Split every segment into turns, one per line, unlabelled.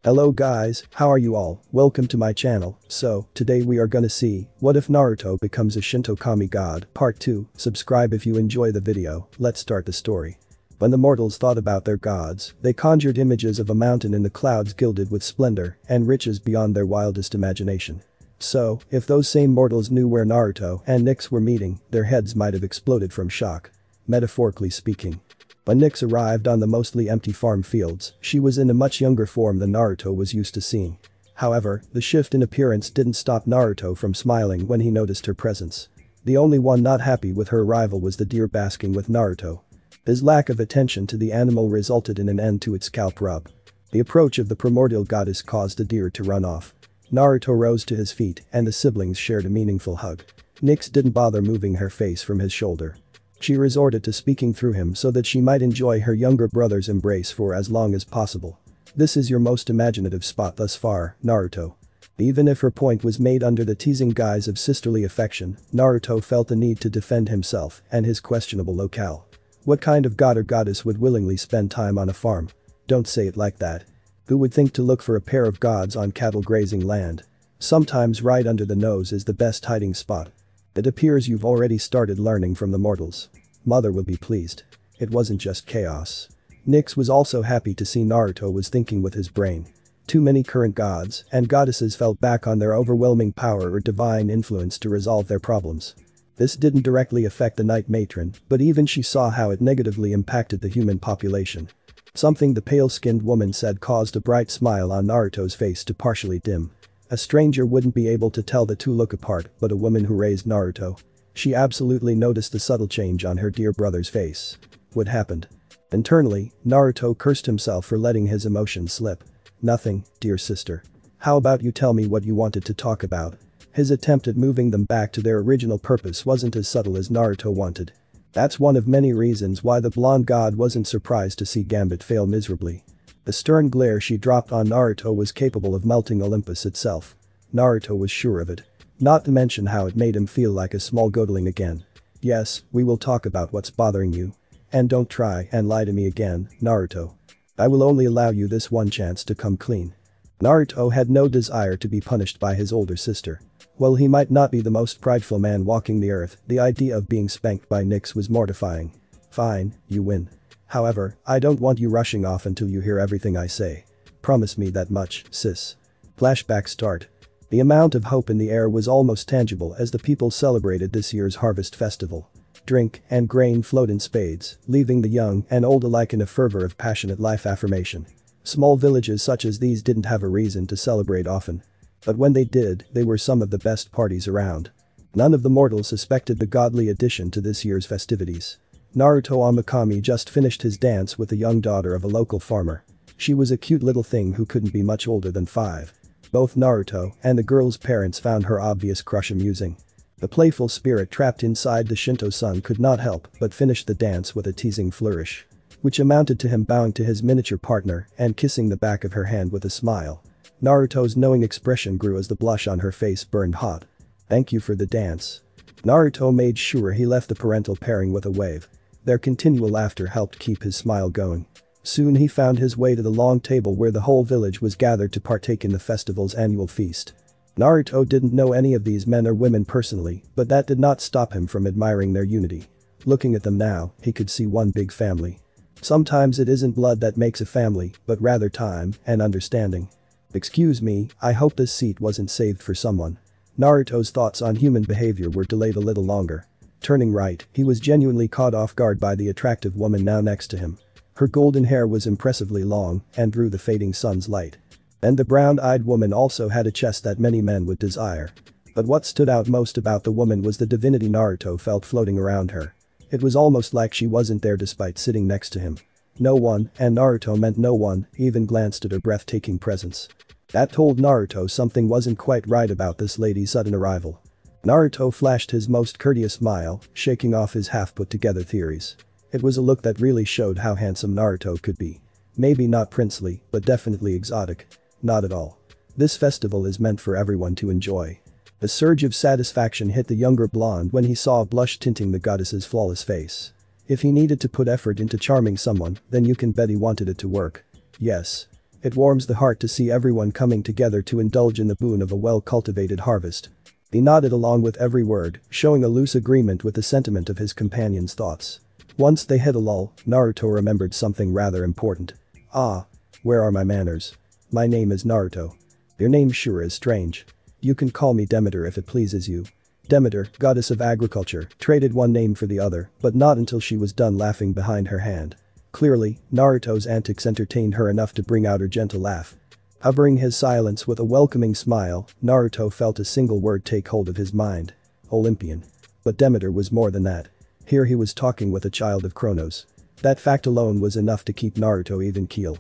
Hello guys, how are you all? Welcome to my channel. So, today we are gonna see, what if Naruto becomes a Shinto kami god, part 2, subscribe if you enjoy the video, let's start the story. When the mortals thought about their gods, they conjured images of a mountain in the clouds gilded with splendor and riches beyond their wildest imagination. So, if those same mortals knew where Naruto and Nyx were meeting, their heads might have exploded from shock. Metaphorically speaking. When Nyx arrived on the mostly empty farm fields, she was in a much younger form than Naruto was used to seeing. However, the shift in appearance didn't stop Naruto from smiling when he noticed her presence. The only one not happy with her arrival was the deer basking with Naruto. His lack of attention to the animal resulted in an end to its scalp rub. The approach of the primordial goddess caused the deer to run off. Naruto rose to his feet and the siblings shared a meaningful hug. Nyx didn't bother moving her face from his shoulder. She resorted to speaking through him so that she might enjoy her younger brother's embrace for as long as possible. This is your most imaginative spot thus far, Naruto. Even if her point was made under the teasing guise of sisterly affection, Naruto felt the need to defend himself and his questionable locale. What kind of god or goddess would willingly spend time on a farm? Don't say it like that. Who would think to look for a pair of gods on cattle grazing land? Sometimes right under the nose is the best hiding spot. It appears you've already started learning from the mortals. Mother will be pleased. It wasn't just chaos. Nyx was also happy to see Naruto was thinking with his brain. Too many current gods and goddesses fell back on their overwhelming power or divine influence to resolve their problems. This didn't directly affect the Night Matron, but even she saw how it negatively impacted the human population. Something the pale-skinned woman said caused a bright smile on Naruto's face to partially dim. A stranger wouldn't be able to tell the two look apart, but a woman who raised Naruto. She absolutely noticed the subtle change on her dear brother's face. What happened? Internally, Naruto cursed himself for letting his emotions slip. Nothing, dear sister. How about you tell me what you wanted to talk about? His attempt at moving them back to their original purpose wasn't as subtle as Naruto wanted. That's one of many reasons why the blonde god wasn't surprised to see Gambit fail miserably. The stern glare she dropped on Naruto was capable of melting Olympus itself. Naruto was sure of it. Not to mention how it made him feel like a small godling again. Yes, we will talk about what's bothering you. And don't try and lie to me again, Naruto. I will only allow you this one chance to come clean. Naruto had no desire to be punished by his older sister. While he might not be the most prideful man walking the earth, the idea of being spanked by Nyx was mortifying. Fine, you win. However, I don't want you rushing off until you hear everything I say. Promise me that much, sis. Flashbacks start. The amount of hope in the air was almost tangible as the people celebrated this year's harvest festival. Drink and grain flowed in spades, leaving the young and old alike in a fervor of passionate life affirmation. Small villages such as these didn't have a reason to celebrate often. But when they did, they were some of the best parties around. None of the mortals suspected the godly addition to this year's festivities. Naruto Amakami just finished his dance with the young daughter of a local farmer. She was a cute little thing who couldn't be much older than 5. Both Naruto and the girl's parents found her obvious crush amusing. The playful spirit trapped inside the Shinto son could not help but finish the dance with a teasing flourish. Which amounted to him bowing to his miniature partner and kissing the back of her hand with a smile. Naruto's knowing expression grew as the blush on her face burned hot. Thank you for the dance. Naruto made sure he left the parental pairing with a wave. Their continual laughter helped keep his smile going. Soon he found his way to the long table where the whole village was gathered to partake in the festival's annual feast. Naruto didn't know any of these men or women personally, but that did not stop him from admiring their unity. Looking at them now, he could see one big family. Sometimes it isn't blood that makes a family, but rather time and understanding. Excuse me, I hope this seat wasn't saved for someone. Naruto's thoughts on human behavior were delayed a little longer. Turning right, he was genuinely caught off guard by the attractive woman now next to him. Her golden hair was impressively long and drew the fading sun's light. And the brown-eyed woman also had a chest that many men would desire. But what stood out most about the woman was the divinity Naruto felt floating around her. It was almost like she wasn't there despite sitting next to him. No one, and Naruto meant no one, even glanced at her breathtaking presence. That told Naruto something wasn't quite right about this lady's sudden arrival. Naruto flashed his most courteous smile, shaking off his half-put-together theories. It was a look that really showed how handsome Naruto could be. Maybe not princely, but definitely exotic. Not at all. This festival is meant for everyone to enjoy. A surge of satisfaction hit the younger blonde when he saw a blush tinting the goddess's flawless face. If he needed to put effort into charming someone, then you can bet he wanted it to work. Yes. It warms the heart to see everyone coming together to indulge in the boon of a well-cultivated harvest. He nodded along with every word, showing a loose agreement with the sentiment of his companion's thoughts. Once they hit a lull, Naruto remembered something rather important. Ah. Where are my manners? My name is Naruto. Your name sure is strange. You can call me Demeter if it pleases you. Demeter, goddess of agriculture, traded one name for the other, but not until she was done laughing behind her hand. Clearly, Naruto's antics entertained her enough to bring out her gentle laugh. Covering his silence with a welcoming smile, Naruto felt a single word take hold of his mind. Olympian. But Demeter was more than that. Here he was talking with a child of Kronos. That fact alone was enough to keep Naruto even keel.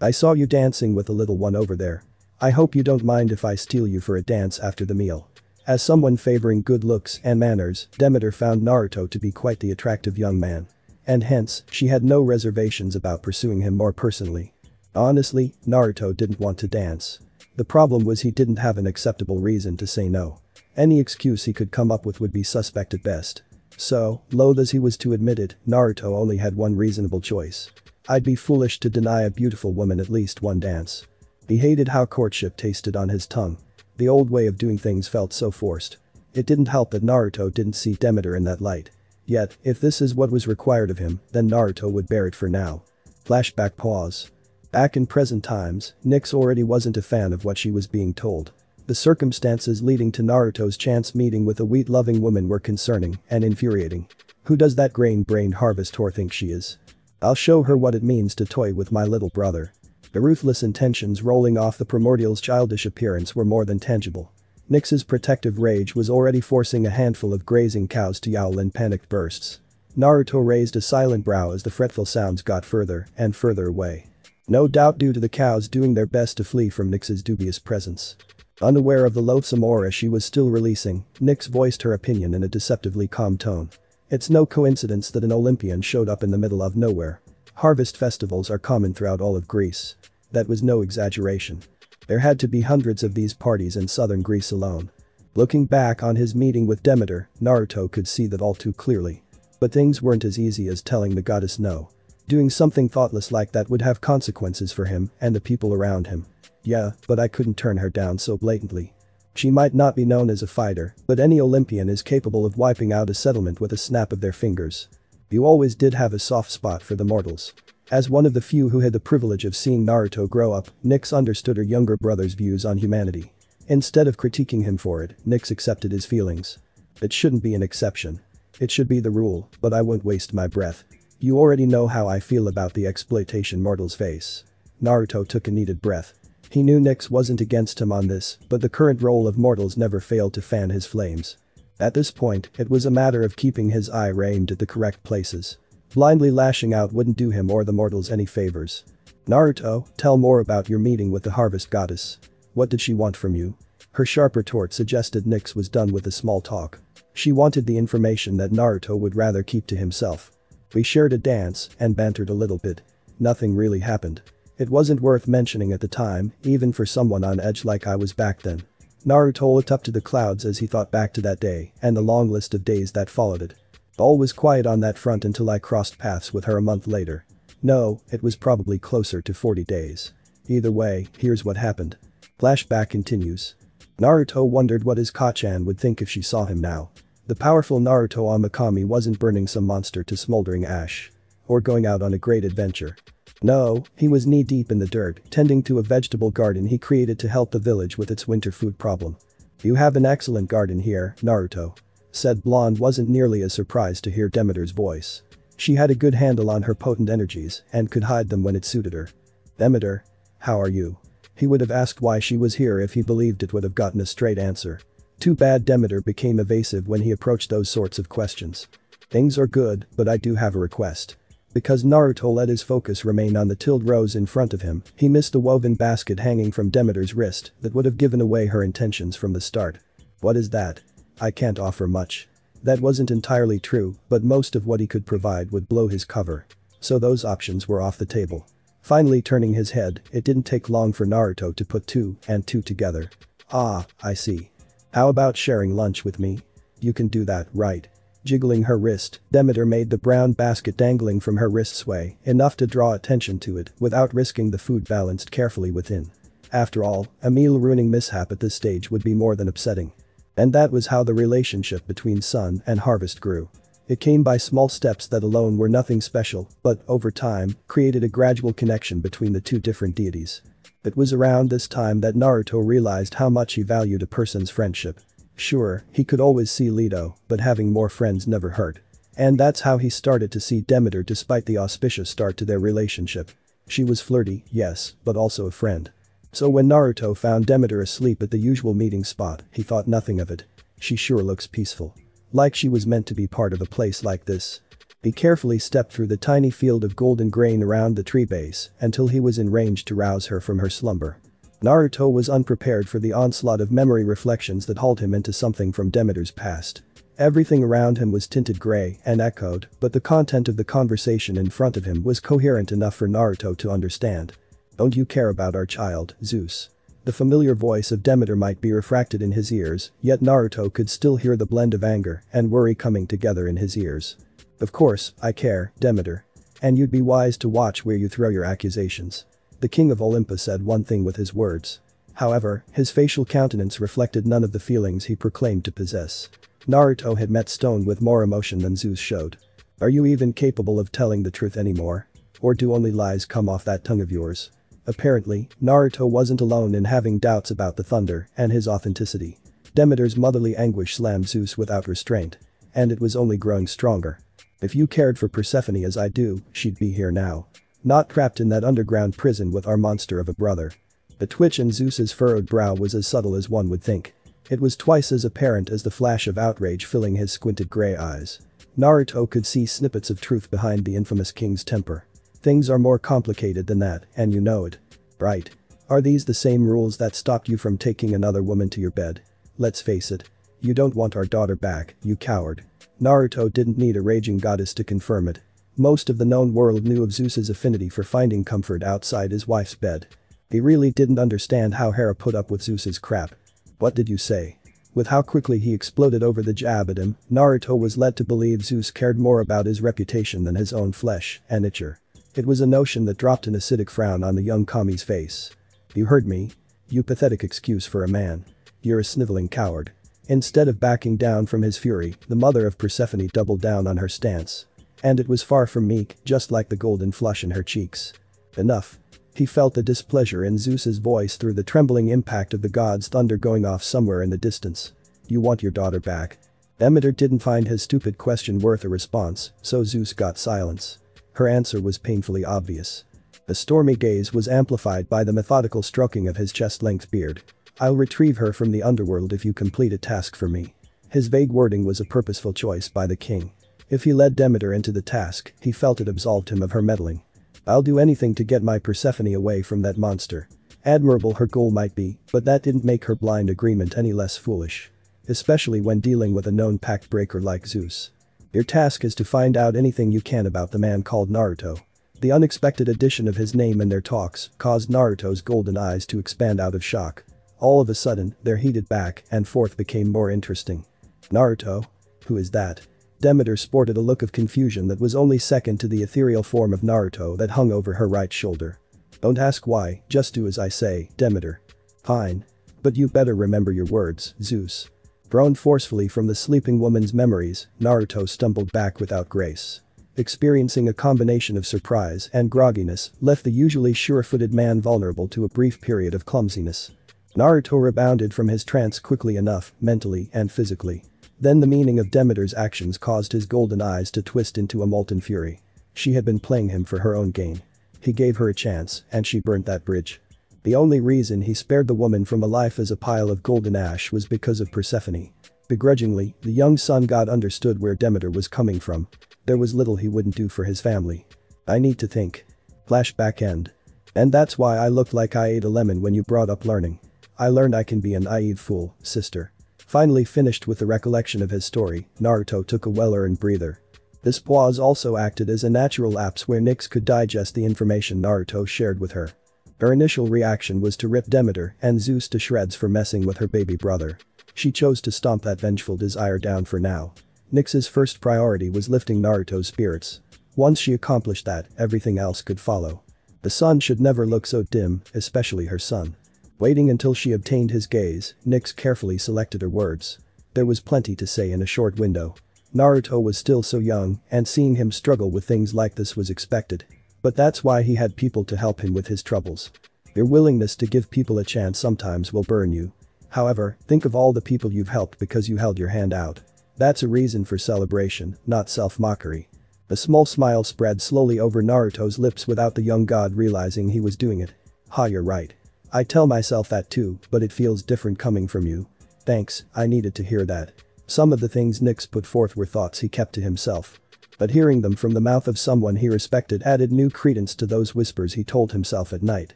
I saw you dancing with the little one over there. I hope you don't mind if I steal you for a dance after the meal. As someone favoring good looks and manners, Demeter found Naruto to be quite the attractive young man. And hence, she had no reservations about pursuing him more personally. Honestly, Naruto didn't want to dance. The problem was he didn't have an acceptable reason to say no. Any excuse he could come up with would be suspect at best. So, loath as he was to admit it, Naruto only had one reasonable choice. I'd be foolish to deny a beautiful woman at least one dance. He hated how courtship tasted on his tongue. The old way of doing things felt so forced. It didn't help that Naruto didn't see Demeter in that light. Yet, if this is what was required of him, then Naruto would bear it for now. Flashback pause. Back in present times, Nyx already wasn't a fan of what she was being told. The circumstances leading to Naruto's chance meeting with a wheat-loving woman were concerning and infuriating. Who does that grain-brained harvest whore think she is? I'll show her what it means to toy with my little brother. The ruthless intentions rolling off the primordial's childish appearance were more than tangible. Nyx's protective rage was already forcing a handful of grazing cows to yowl in panicked bursts. Naruto raised a silent brow as the fretful sounds got further and further away. No doubt due to the cows doing their best to flee from Nyx's dubious presence. Unaware of the loathsome aura she was still releasing, Nyx voiced her opinion in a deceptively calm tone. It's no coincidence that an Olympian showed up in the middle of nowhere. Harvest festivals are common throughout all of Greece. That was no exaggeration. There had to be hundreds of these parties in southern Greece alone. Looking back on his meeting with Demeter, Naruto could see that all too clearly. But things weren't as easy as telling the goddess no. Doing something thoughtless like that would have consequences for him and the people around him. Yeah, but I couldn't turn her down so blatantly. She might not be known as a fighter, but any Olympian is capable of wiping out a settlement with a snap of their fingers. You always did have a soft spot for the mortals. As one of the few who had the privilege of seeing Naruto grow up, Nyx understood her younger brother's views on humanity. Instead of critiquing him for it, Nyx accepted his feelings. It shouldn't be an exception. It should be the rule, but I won't waste my breath. You already know how I feel about the exploitation mortals face. Naruto took a needed breath. He knew Nyx wasn't against him on this, but the current role of mortals never failed to fan his flames. At this point, it was a matter of keeping his eye aimed at the correct places. Blindly lashing out wouldn't do him or the mortals any favors. Naruto, tell more about your meeting with the harvest goddess. What did she want from you? Her sharp retort suggested Nyx was done with the small talk. She wanted the information that Naruto would rather keep to himself. We shared a dance and bantered a little bit. Nothing really happened. It wasn't worth mentioning at the time, even for someone on edge like I was back then. Naruto looked up to the clouds as he thought back to that day and the long list of days that followed it. All was quiet on that front until I crossed paths with her a month later. No, it was probably closer to 40 days. Either way, here's what happened. Flashback continues. Naruto wondered what his Kachan would think if she saw him now. The powerful Naruto Amakami wasn't burning some monster to smoldering ash. Or going out on a great adventure. No, he was knee-deep in the dirt, tending to a vegetable garden he created to help the village with its winter food problem. You have an excellent garden here, Naruto. Said Blonde wasn't nearly as surprised to hear Demeter's voice. She had a good handle on her potent energies and could hide them when it suited her. Demeter? How are you? He would have asked why she was here if he believed it would have gotten a straight answer. Too bad Demeter became evasive when he approached those sorts of questions. Things are good, but I do have a request. Because Naruto let his focus remain on the tilled rows in front of him, he missed a woven basket hanging from Demeter's wrist that would have given away her intentions from the start. What is that? I can't offer much. That wasn't entirely true, but most of what he could provide would blow his cover. So those options were off the table. Finally turning his head, it didn't take long for Naruto to put two and two together. Ah, I see. How about sharing lunch with me? You can do that, right? Jiggling her wrist, Demeter made the brown basket dangling from her wrist sway enough to draw attention to it without risking the food balanced carefully within. After all, a meal-ruining mishap at this stage would be more than upsetting. And that was how the relationship between Sun and Harvest grew. It came by small steps that alone were nothing special, but, over time, created a gradual connection between the two different deities. It was around this time that Naruto realized how much he valued a person's friendship. Sure, he could always see Leto, but having more friends never hurt. And that's how he started to see Demeter despite the auspicious start to their relationship. She was flirty, yes, but also a friend. So when Naruto found Demeter asleep at the usual meeting spot, he thought nothing of it. She sure looks peaceful. Like she was meant to be part of a place like this. He carefully stepped through the tiny field of golden grain around the tree base until he was in range to rouse her from her slumber. Naruto was unprepared for the onslaught of memory reflections that hauled him into something from Demeter's past. Everything around him was tinted gray and echoed, but the content of the conversation in front of him was coherent enough for Naruto to understand. "Don't you care about our child, Zeus?" The familiar voice of Demeter might be refracted in his ears, yet Naruto could still hear the blend of anger and worry coming together in his ears. "Of course, I care, Demeter. And you'd be wise to watch where you throw your accusations." The king of Olympus said one thing with his words. However, his facial countenance reflected none of the feelings he proclaimed to possess. Naruto had met stone with more emotion than Zeus showed. "Are you even capable of telling the truth anymore? Or do only lies come off that tongue of yours?" Apparently, Naruto wasn't alone in having doubts about the thunder and his authenticity. Demeter's motherly anguish slammed Zeus without restraint. And it was only growing stronger. "If you cared for Persephone as I do, she'd be here now. Not trapped in that underground prison with our monster of a brother." The twitch in Zeus's furrowed brow was as subtle as one would think. It was twice as apparent as the flash of outrage filling his squinted gray eyes. Naruto could see snippets of truth behind the infamous king's temper. "Things are more complicated than that, and you know it. Right? Are these the same rules that stopped you from taking another woman to your bed? Let's face it. You don't want our daughter back, you coward." Naruto didn't need a raging goddess to confirm it. Most of the known world knew of Zeus's affinity for finding comfort outside his wife's bed. He really didn't understand how Hera put up with Zeus's crap. "What did you say?" With how quickly he exploded over the jab at him, Naruto was led to believe Zeus cared more about his reputation than his own flesh and nature. It was a notion that dropped an acidic frown on the young Kami's face. "You heard me? You pathetic excuse for a man. You're a sniveling coward." Instead of backing down from his fury, the mother of Persephone doubled down on her stance. And it was far from meek, just like the golden flush in her cheeks. "Enough." He felt the displeasure in Zeus's voice through the trembling impact of the god's thunder going off somewhere in the distance. "You want your daughter back?" Demeter didn't find his stupid question worth a response, so Zeus got silence. Her answer was painfully obvious. The stormy gaze was amplified by the methodical stroking of his chest-length beard. "I'll retrieve her from the underworld if you complete a task for me." His vague wording was a purposeful choice by the king. If he led Demeter into the task, he felt it absolved him of her meddling. "I'll do anything to get my Persephone away from that monster." Admirable her goal might be, but that didn't make her blind agreement any less foolish. Especially when dealing with a known pact breaker like Zeus. "Your task is to find out anything you can about the man called Naruto." The unexpected addition of his name in their talks caused Naruto's golden eyes to expand out of shock. All of a sudden, their heated back and forth became more interesting. "Naruto? Who is that?" Demeter sported a look of confusion that was only second to the ethereal form of Naruto that hung over her right shoulder. "Don't ask why, just do as I say, Demeter." "Fine. But you better remember your words, Zeus." Thrown forcefully from the sleeping woman's memories, Naruto stumbled back without grace. Experiencing a combination of surprise and grogginess left the usually sure-footed man vulnerable to a brief period of clumsiness. Naruto rebounded from his trance quickly enough, mentally and physically. Then the meaning of Demeter's actions caused his golden eyes to twist into a molten fury. She had been playing him for her own gain. He gave her a chance, and she burnt that bridge. The only reason he spared the woman from a life as a pile of golden ash was because of Persephone. Begrudgingly, the young sun god understood where Demeter was coming from. There was little he wouldn't do for his family. "I need to think." Flashback end. "And that's why I looked like I ate a lemon when you brought up learning. I learned I can be a naive fool, sister." Finally finished with the recollection of his story, Naruto took a well-earned breather. This pause also acted as a natural lapse where Nyx could digest the information Naruto shared with her. Her initial reaction was to rip Demeter and Zeus to shreds for messing with her baby brother. She chose to stomp that vengeful desire down for now. Nyx's first priority was lifting Naruto's spirits. Once she accomplished that, everything else could follow. The sun should never look so dim, especially her son. Waiting until she obtained his gaze, Nyx carefully selected her words. There was plenty to say in a short window. Naruto was still so young, and seeing him struggle with things like this was expected. But that's why he had people to help him with his troubles. Your willingness to give people a chance sometimes will burn you. However, think of all the people you've helped because you held your hand out. That's a reason for celebration, not self-mockery. A small smile spread slowly over Naruto's lips without the young god realizing he was doing it. Ha, you're right. I tell myself that too, but it feels different coming from you. Thanks, I needed to hear that. Some of the things Nyx put forth were thoughts he kept to himself. But hearing them from the mouth of someone he respected added new credence to those whispers he told himself at night.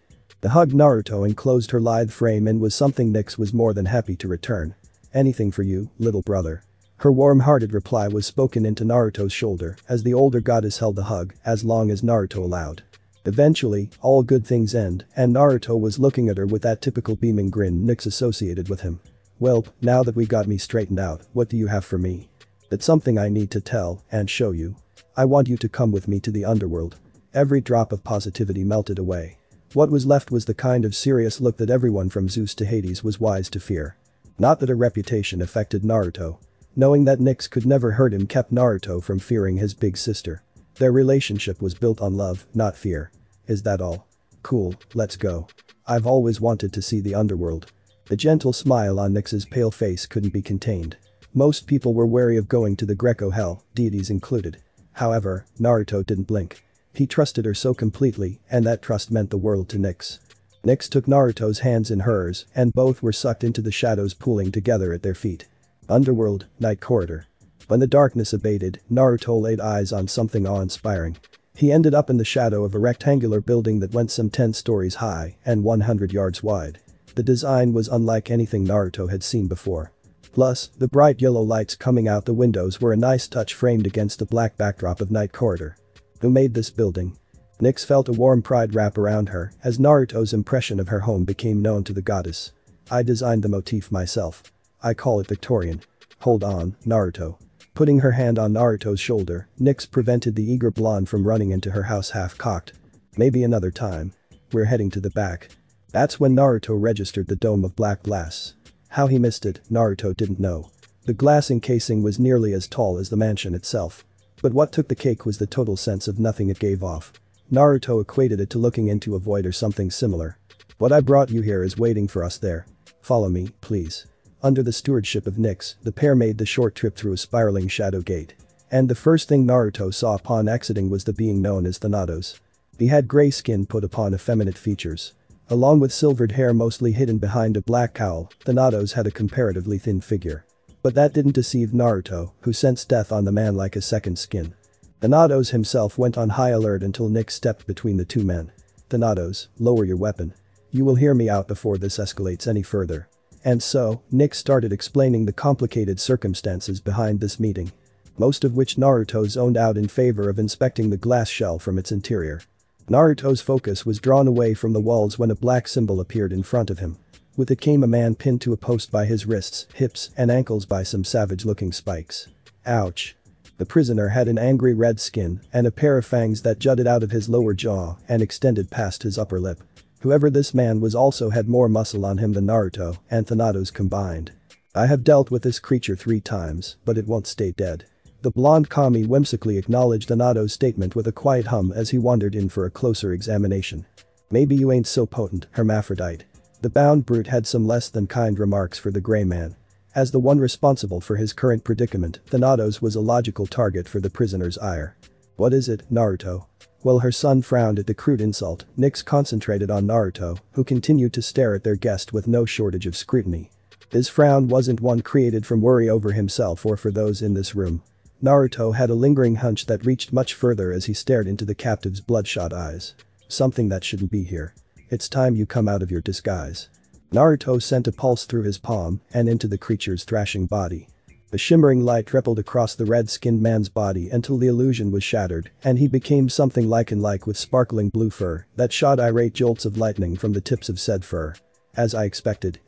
The hug Naruto enclosed her lithe frame in was something Nyx was more than happy to return. Anything for you, little brother. Her warm-hearted reply was spoken into Naruto's shoulder as the older goddess held the hug as long as Naruto allowed. Eventually, all good things end, and Naruto was looking at her with that typical beaming grin Nyx associated with him. Well, now that we got me straightened out, what do you have for me? That's something I need to tell and show you. I want you to come with me to the underworld. Every drop of positivity melted away. What was left was the kind of serious look that everyone from Zeus to Hades was wise to fear. Not that her reputation affected Naruto. Knowing that Nyx could never hurt him kept Naruto from fearing his big sister. Their relationship was built on love, not fear. Is that all? Cool, let's go. I've always wanted to see the underworld. The gentle smile on Nyx's pale face couldn't be contained. Most people were wary of going to the Greco hell, deities included. However, Naruto didn't blink. He trusted her so completely, and that trust meant the world to Nyx. Nyx took Naruto's hands in hers, and both were sucked into the shadows pooling together at their feet. Underworld, night corridor. When the darkness abated, Naruto laid eyes on something awe-inspiring. He ended up in the shadow of a rectangular building that went some 10 stories high and 100 yards wide. The design was unlike anything Naruto had seen before. Plus, the bright yellow lights coming out the windows were a nice touch framed against the black backdrop of night corridor. Who made this building? Nyx felt a warm pride wrap around her as Naruto's impression of her home became known to the goddess. I designed the motif myself. I call it Victorian. Hold on, Naruto. Putting her hand on Naruto's shoulder, Nyx prevented the eager blonde from running into her house half-cocked. Maybe another time. We're heading to the back. That's when Naruto registered the dome of black glass. How he missed it, Naruto didn't know. The glass encasing was nearly as tall as the mansion itself. But what took the cake was the total sense of nothing it gave off. Naruto equated it to looking into a void or something similar. What I brought you here is waiting for us there. Follow me, please. Under the stewardship of Nyx, the pair made the short trip through a spiraling shadow gate. And the first thing Naruto saw upon exiting was the being known as Thanatos. He had gray skin put upon effeminate features. Along with silvered hair mostly hidden behind a black cowl, Thanatos had a comparatively thin figure. But that didn't deceive Naruto, who sensed death on the man like a second skin. Thanatos himself went on high alert until Nyx stepped between the two men. Thanatos, lower your weapon. You will hear me out before this escalates any further. And so, Nyx started explaining the complicated circumstances behind this meeting. Most of which Naruto zoned out in favor of inspecting the glass shell from its interior. Naruto's focus was drawn away from the walls when a black symbol appeared in front of him. With it came a man pinned to a post by his wrists, hips, and ankles by some savage-looking spikes. Ouch. The prisoner had an angry red skin and a pair of fangs that jutted out of his lower jaw and extended past his upper lip. Whoever this man was also had more muscle on him than Naruto and Thanatos combined. I have dealt with this creature 3 times, but it won't stay dead. The blonde kami whimsically acknowledged Thanato's statement with a quiet hum as he wandered in for a closer examination. Maybe you ain't so potent, hermaphrodite. The bound brute had some less than kind remarks for the gray man. As the one responsible for his current predicament, Thanatos was a logical target for the prisoner's ire. What is it, Naruto? While her son frowned at the crude insult, Nyx concentrated on Naruto, who continued to stare at their guest with no shortage of scrutiny. His frown wasn't one created from worry over himself or for those in this room. Naruto had a lingering hunch that reached much further as he stared into the captive's bloodshot eyes. Something that shouldn't be here. It's time you come out of your disguise. Naruto sent a pulse through his palm and into the creature's thrashing body. The shimmering light rippled across the red-skinned man's body until the illusion was shattered and he became something lichen-like with sparkling blue fur that shot irate jolts of lightning from the tips of said fur. As I expected,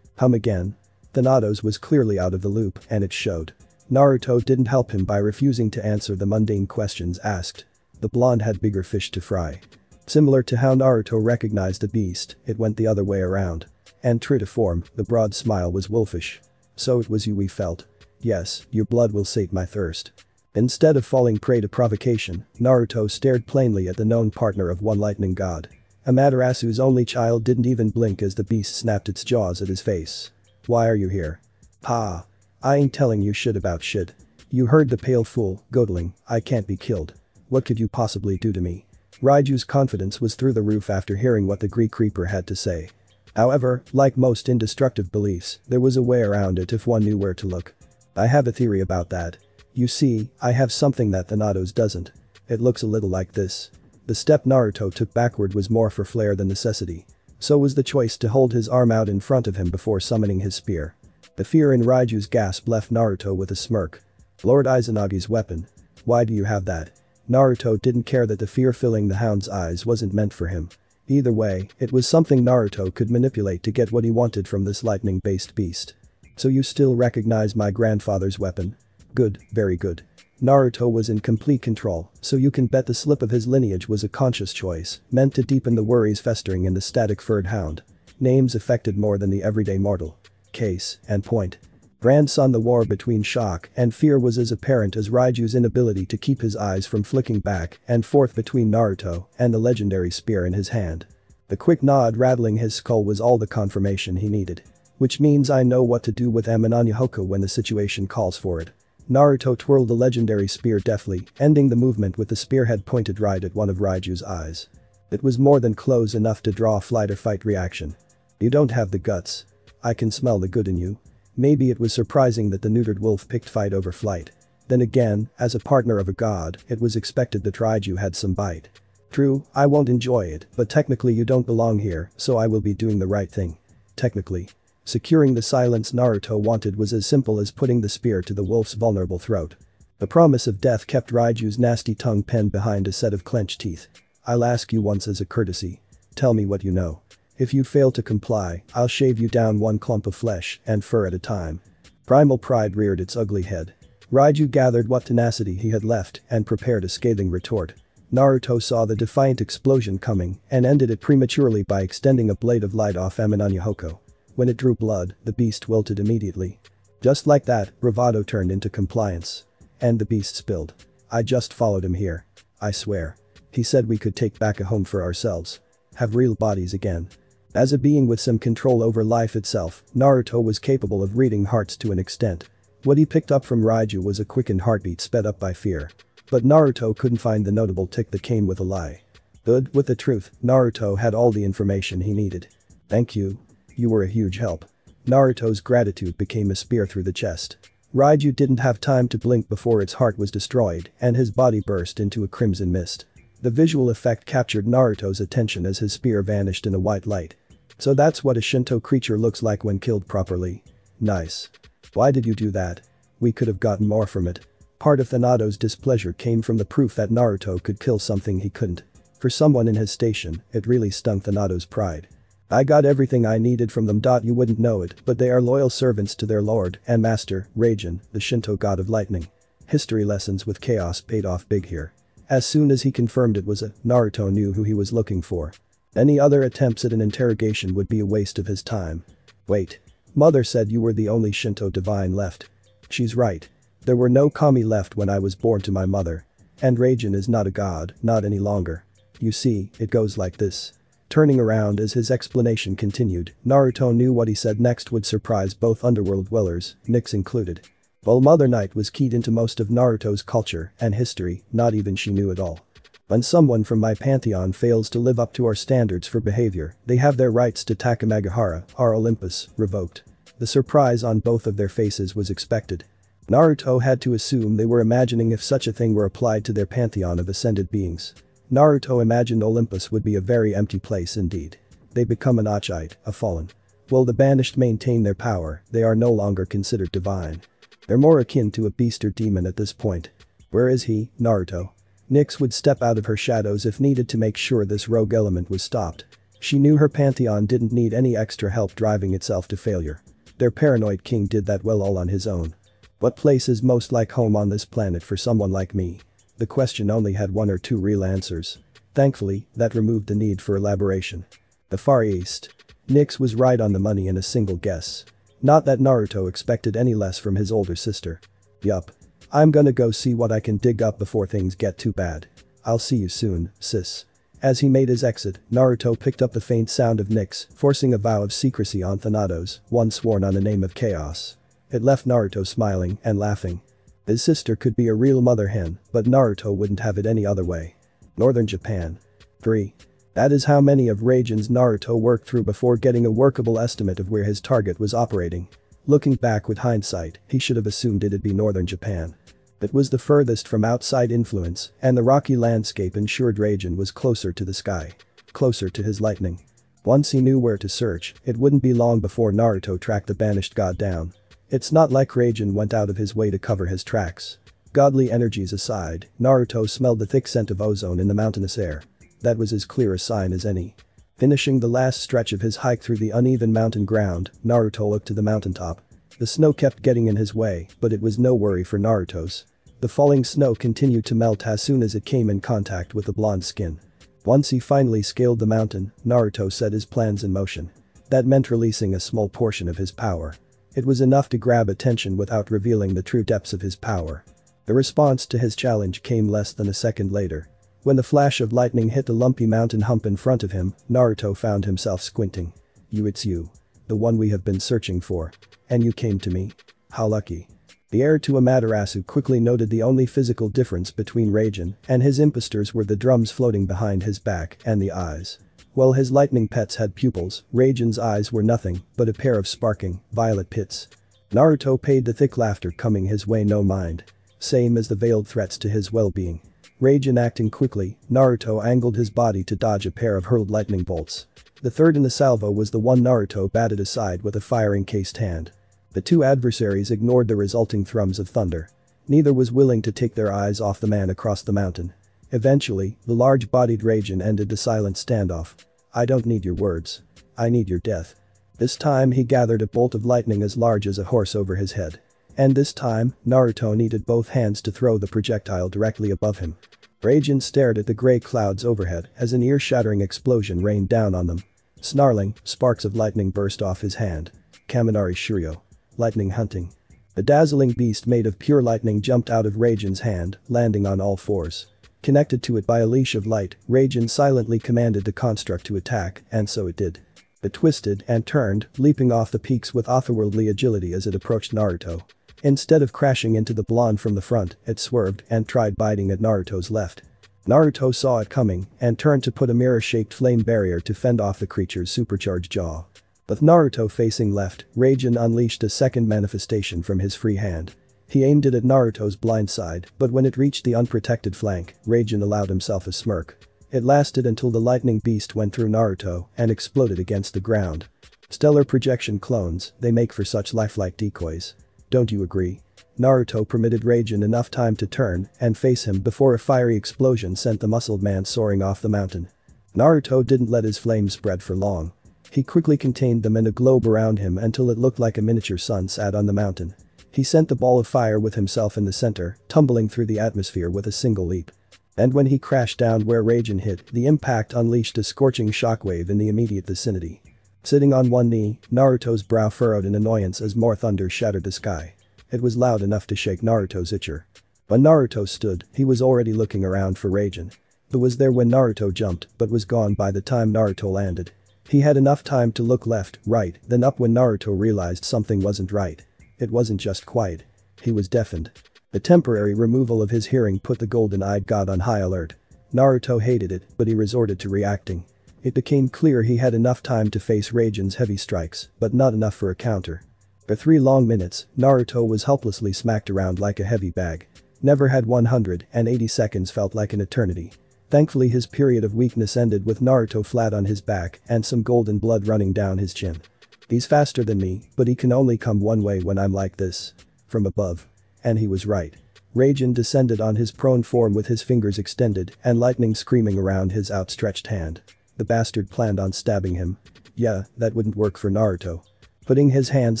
Hum again. Thanatos was clearly out of the loop and it showed. Naruto didn't help him by refusing to answer the mundane questions asked. The blonde had bigger fish to fry. Similar to how Naruto recognized the beast, it went the other way around. And true to form, the broad smile was wolfish. So it was you we felt. Yes, your blood will sate my thirst. Instead of falling prey to provocation, Naruto stared plainly at the known partner of one lightning god. Amaterasu's only child didn't even blink as the beast snapped its jaws at his face. Why are you here? Ha. I ain't telling you shit about shit. You heard the pale fool, godling, I can't be killed. What could you possibly do to me? Raiju's confidence was through the roof after hearing what the Greek Reaper had to say. However, like most indestructive beliefs, there was a way around it if one knew where to look. I have a theory about that. You see, I have something that Thanatos doesn't. It looks a little like this. The step Naruto took backward was more for flair than necessity. So was the choice to hold his arm out in front of him before summoning his spear. The fear in Raiju's gasp left Naruto with a smirk. Lord Izanagi's weapon. Why do you have that? Naruto didn't care that the fear filling the hound's eyes wasn't meant for him. Either way, it was something Naruto could manipulate to get what he wanted from this lightning-based beast. So you still recognize my grandfather's weapon? Good, very good. Naruto was in complete control, so you can bet the slip of his lineage was a conscious choice, meant to deepen the worries festering in the static-furred hound. Names affected more than the everyday mortal. Case and point. Grandson. The war between shock and fear was as apparent as Raiju's inability to keep his eyes from flicking back and forth between Naruto and the legendary spear in his hand. The quick nod rattling his skull was all the confirmation he needed. Which means I know what to do with Amananyahoku when the situation calls for it. Naruto twirled the legendary spear deftly, ending the movement with the spearhead pointed right at one of Raiju's eyes. It was more than close enough to draw a flight or fight reaction. You don't have the guts. I can smell the good in you. Maybe it was surprising that the neutered wolf picked fight over flight. Then again, as a partner of a god, it was expected that Raiju had some bite. True, I won't enjoy it, but technically you don't belong here, so I will be doing the right thing. Technically. Securing the silence Naruto wanted was as simple as putting the spear to the wolf's vulnerable throat. The promise of death kept Raiju's nasty tongue penned behind a set of clenched teeth. I'll ask you once as a courtesy. Tell me what you know. If you fail to comply, I'll shave you down one clump of flesh and fur at a time. Primal pride reared its ugly head. Raiju gathered what tenacity he had left and prepared a scathing retort. Naruto saw the defiant explosion coming and ended it prematurely by extending a blade of light off Amananyahoku. When it drew blood, the beast wilted immediately. Just like that, bravado turned into compliance. And the beast spilled. I just followed him here. I swear. He said we could take back a home for ourselves. Have real bodies again. As a being with some control over life itself, Naruto was capable of reading hearts to an extent. What he picked up from Raiju was a quickened heartbeat sped up by fear. But Naruto couldn't find the notable tick that came with a lie. Good, with the truth, Naruto had all the information he needed. Thank you. You were a huge help. Naruto's gratitude became a spear through the chest. Raiju didn't have time to blink before its heart was destroyed and his body burst into a crimson mist. The visual effect captured Naruto's attention as his spear vanished in a white light. So that's what a Shinto creature looks like when killed properly. Nice. Why did you do that? We could have gotten more from it. Part of Thanato's displeasure came from the proof that Naruto could kill something he couldn't. For someone in his station, it really stung Thanato's pride. I got everything I needed from them. You wouldn't know it, but they are loyal servants to their lord and master, Raijin, the Shinto god of lightning. History lessons with chaos paid off big here. As soon as he confirmed it was Naruto knew who he was looking for. Any other attempts at an interrogation would be a waste of his time. Wait. Mother said you were the only Shinto divine left. She's right. There were no kami left when I was born to my mother. And Raijin is not a god, not any longer. You see, it goes like this. Turning around as his explanation continued, Naruto knew what he said next would surprise both underworld dwellers, Nyx included. While Mother Night was keyed into most of Naruto's culture and history, not even she knew it all. When someone from my pantheon fails to live up to our standards for behavior, they have their rights to Takamagahara, our Olympus, revoked. The surprise on both of their faces was expected. Naruto had to assume they were imagining if such a thing were applied to their pantheon of ascended beings. Naruto imagined Olympus would be a very empty place indeed. They become an Ochite, a fallen. While the banished maintain their power, they are no longer considered divine. They're more akin to a beast or demon at this point. Where is he, Naruto? Nyx would step out of her shadows if needed to make sure this rogue element was stopped. She knew her pantheon didn't need any extra help driving itself to failure. Their paranoid king did that well all on his own. What place is most like home on this planet for someone like me? The question only had one or two real answers. Thankfully, that removed the need for elaboration. The Far East. Nix was right on the money in a single guess. Not that Naruto expected any less from his older sister. Yup. I'm gonna go see what I can dig up before things get too bad. I'll see you soon, sis. As he made his exit, Naruto picked up the faint sound of Nix, forcing a vow of secrecy on Thanatos, one sworn on the name of chaos. It left Naruto smiling and laughing. His sister could be a real mother hen, but Naruto wouldn't have it any other way. Northern Japan. 3. That is how many of regions Naruto worked through before getting a workable estimate of where his target was operating. Looking back with hindsight, he should have assumed it'd be Northern Japan. It was the furthest from outside influence, and the rocky landscape ensured Raijin was closer to the sky. Closer to his lightning. Once he knew where to search, it wouldn't be long before Naruto tracked the banished god down. It's not like Raijin went out of his way to cover his tracks. Godly energies aside, Naruto smelled the thick scent of ozone in the mountainous air. That was as clear a sign as any. Finishing the last stretch of his hike through the uneven mountain ground, Naruto looked to the mountaintop. The snow kept getting in his way, but it was no worry for Naruto's. The falling snow continued to melt as soon as it came in contact with the blonde skin. Once he finally scaled the mountain, Naruto set his plans in motion. That meant releasing a small portion of his power. It was enough to grab attention without revealing the true depths of his power. The response to his challenge came less than a second later. When the flash of lightning hit the lumpy mountain hump in front of him, Naruto found himself squinting. It's you. The one we have been searching for. And you came to me? How lucky. The heir to Amaterasu quickly noted the only physical difference between Raijin and his imposters were the drums floating behind his back and the eyes. While his lightning pets had pupils, Raijin's eyes were nothing but a pair of sparking, violet pits. Naruto paid the thick laughter coming his way no mind. Same as the veiled threats to his well-being. Raijin acting quickly, Naruto angled his body to dodge a pair of hurled lightning bolts. The third in the salvo was the one Naruto batted aside with a fire-encased hand. The two adversaries ignored the resulting thrums of thunder. Neither was willing to take their eyes off the man across the mountain. Eventually, the large-bodied Raijin ended the silent standoff. I don't need your words. I need your death. This time he gathered a bolt of lightning as large as a horse over his head. And this time, Naruto needed both hands to throw the projectile directly above him. Raijin stared at the gray clouds overhead as an ear-shattering explosion rained down on them. Snarling, sparks of lightning burst off his hand. Kaminari Shuryo. Lightning hunting. The dazzling beast made of pure lightning jumped out of Raijin's hand, landing on all fours. Connected to it by a leash of light, Raijin silently commanded the construct to attack, and so it did. It twisted and turned, leaping off the peaks with otherworldly agility as it approached Naruto. Instead of crashing into the blonde from the front, it swerved and tried biting at Naruto's left. Naruto saw it coming and turned to put a mirror-shaped flame barrier to fend off the creature's supercharged jaw. With Naruto facing left, Raijin unleashed a second manifestation from his free hand. He aimed it at Naruto's blind side, but when it reached the unprotected flank, Raijin allowed himself a smirk. It lasted until the lightning beast went through Naruto and exploded against the ground. Stellar projection clones, they make for such lifelike decoys. Don't you agree? Naruto permitted Raijin enough time to turn and face him before a fiery explosion sent the muscled man soaring off the mountain. Naruto didn't let his flames spread for long. He quickly contained them in a globe around him until it looked like a miniature sun sat on the mountain. He sent the ball of fire with himself in the center, tumbling through the atmosphere with a single leap. And when he crashed down where Raijin hit, the impact unleashed a scorching shockwave in the immediate vicinity. Sitting on one knee, Naruto's brow furrowed in annoyance as more thunder shattered the sky. It was loud enough to shake Naruto's itcher. When Naruto stood, he was already looking around for Raijin. He was there when Naruto jumped, but was gone by the time Naruto landed. He had enough time to look left, right, then up when Naruto realized something wasn't right. It wasn't just quiet. He was deafened. The temporary removal of his hearing put the golden-eyed god on high alert. Naruto hated it, but he resorted to reacting. It became clear he had enough time to face Raijin's heavy strikes, but not enough for a counter. For 3 long minutes, Naruto was helplessly smacked around like a heavy bag. Never had 180 seconds felt like an eternity. Thankfully his period of weakness ended with Naruto flat on his back and some golden blood running down his chin. He's faster than me, but he can only come one way when I'm like this. From above. And he was right. Raijin descended on his prone form with his fingers extended and lightning screaming around his outstretched hand. The bastard planned on stabbing him. Yeah, that wouldn't work for Naruto. Putting his hands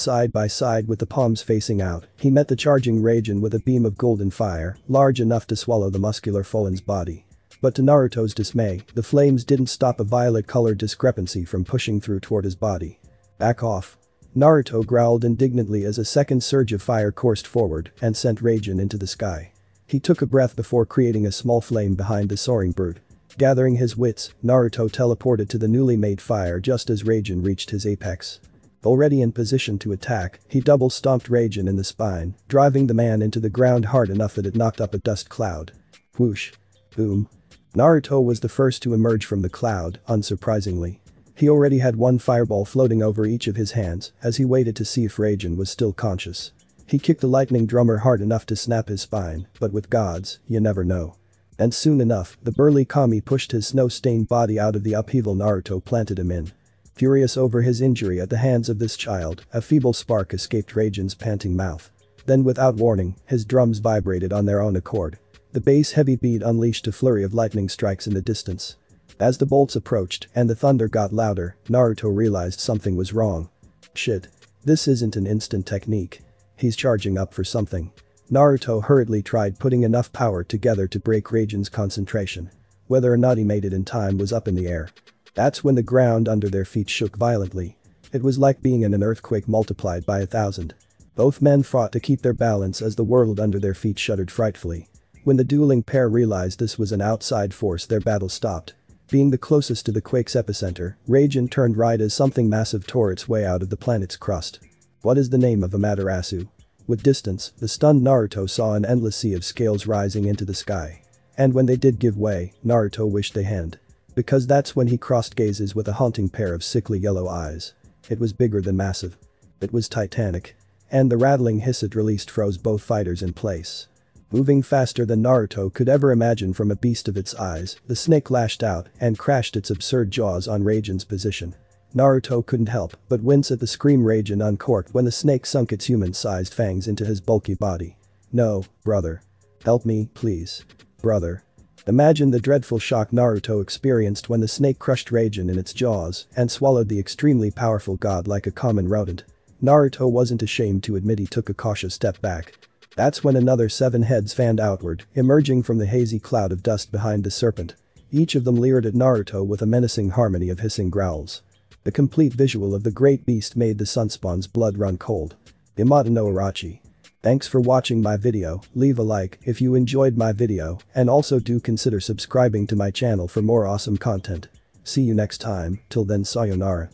side by side with the palms facing out, he met the charging Raijin with a beam of golden fire, large enough to swallow the muscular Folan's body. But to Naruto's dismay, the flames didn't stop a violet-colored discrepancy from pushing through toward his body. "Back off." Naruto growled indignantly as a second surge of fire coursed forward and sent Raijin into the sky. He took a breath before creating a small flame behind the soaring brute. Gathering his wits, Naruto teleported to the newly made fire just as Raijin reached his apex. Already in position to attack, he double-stomped Raijin in the spine, driving the man into the ground hard enough that it knocked up a dust cloud. Whoosh. Boom. Naruto was the first to emerge from the cloud, unsurprisingly. He already had one fireball floating over each of his hands as he waited to see if Raijin was still conscious. He kicked the lightning drummer hard enough to snap his spine, but with gods, you never know. And soon enough, the burly Kami pushed his snow-stained body out of the upheaval Naruto planted him in. Furious over his injury at the hands of this child, a feeble spark escaped Raijin's panting mouth. Then without warning, his drums vibrated on their own accord. The bass-heavy beat unleashed a flurry of lightning strikes in the distance. As the bolts approached and the thunder got louder, Naruto realized something was wrong. Shit. This isn't an instant technique. He's charging up for something. Naruto hurriedly tried putting enough power together to break Raijin's concentration. Whether or not he made it in time was up in the air. That's when the ground under their feet shook violently. It was like being in an earthquake multiplied by 1,000. Both men fought to keep their balance as the world under their feet shuddered frightfully. When the dueling pair realized this was an outside force, their battle stopped. Being the closest to the quake's epicenter, Raijin turned right as something massive tore its way out of the planet's crust. What is the name of Amaterasu? With distance, the stunned Naruto saw an endless sea of scales rising into the sky. And when they did give way, Naruto wished they hadn't. Because that's when he crossed gazes with a haunting pair of sickly yellow eyes. It was bigger than massive. It was titanic. And the rattling hiss it released froze both fighters in place. Moving faster than Naruto could ever imagine from a beast of its eyes, the snake lashed out and crashed its absurd jaws on Raijin's position. Naruto couldn't help but wince at the scream Raijin uncorked when the snake sunk its human-sized fangs into his bulky body. "No, brother. Help me, please. Brother." Imagine the dreadful shock Naruto experienced when the snake crushed Raijin in its jaws and swallowed the extremely powerful god like a common rodent. Naruto wasn't ashamed to admit he took a cautious step back. That's when another 7 heads fanned outward, emerging from the hazy cloud of dust behind the serpent. Each of them leered at Naruto with a menacing harmony of hissing growls. The complete visual of the great beast made the Sunspawn's blood run cold. Yamato no Orochi. Thanks for watching my video, leave a like if you enjoyed my video and also do consider subscribing to my channel for more awesome content. See you next time, till then sayonara.